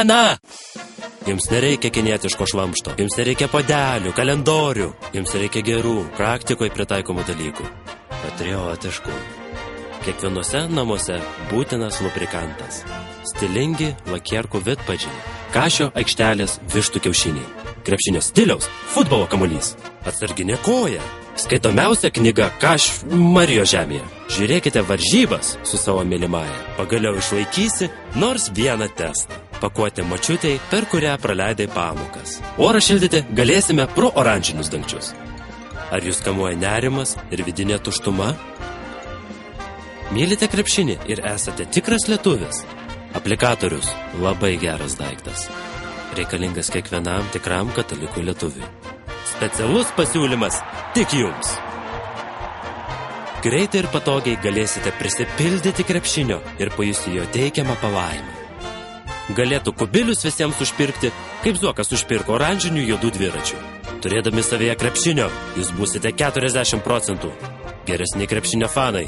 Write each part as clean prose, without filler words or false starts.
Na. Jums nereikia kinietiško švamšto, jums nereikia podelių, kalendorių, jums reikia gerų, praktikoje pritaikomų dalykų. Patriotiškų. Kiekvienose namuose būtinas lubrikantas. Stilingi lakierkų vidpadžiai, kašio aikštelės vištų kiaušiniai, krepšinio stiliaus futbolo kamuolys, atsarginė koja, skaitomiausia knyga Kaš Marijos žemėje. Žiūrėkite varžybas su savo mylimąja, pagaliau išlaikysi nors vieną testą. Pakuoti močiutei, per kurią praleidai pamokas. Orą šildyti galėsime pro oranžinius dangčius. Ar jūs kamuoja nerimas ir vidinė tuštuma? Mylite krepšinį ir esate tikras lietuvis? Aplikatorius – labai geras daiktas. Reikalingas kiekvienam tikram katalikų lietuviui. Specialus pasiūlymas tik jums. Greitai ir patogiai galėsite prisipildyti krepšinio ir pajusti jo teikiamą palaimą. Galėtų kubilius visiems užpirkti, kaip Zuokas užpirko oranžinių juodų dviračių. Turėdami savyje krepšinio, jūs būsite 40% geresni krepšinio fanai.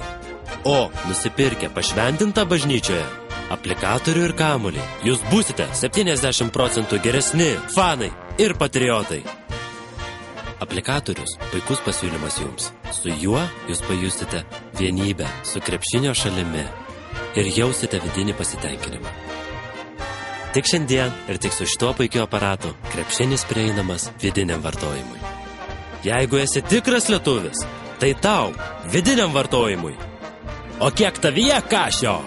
O nusipirkę pašventintą bažnyčioje, aplikatorių ir kamuolį, jūs būsite 70% geresni fanai ir patriotai. Aplikatorius – puikus pasiūlymas jums. Su juo jūs pajusite vienybę su krepšinio šalimi ir jausite vidinį pasitenkinimą. Tik šiandien ir tik su šituo puikiu aparatu krepšinis prieinamas vidiniam vartojimui. Jeigu esi tikras lietuvis, tai tau vidiniam vartojimui. O kiek tavyje kašio?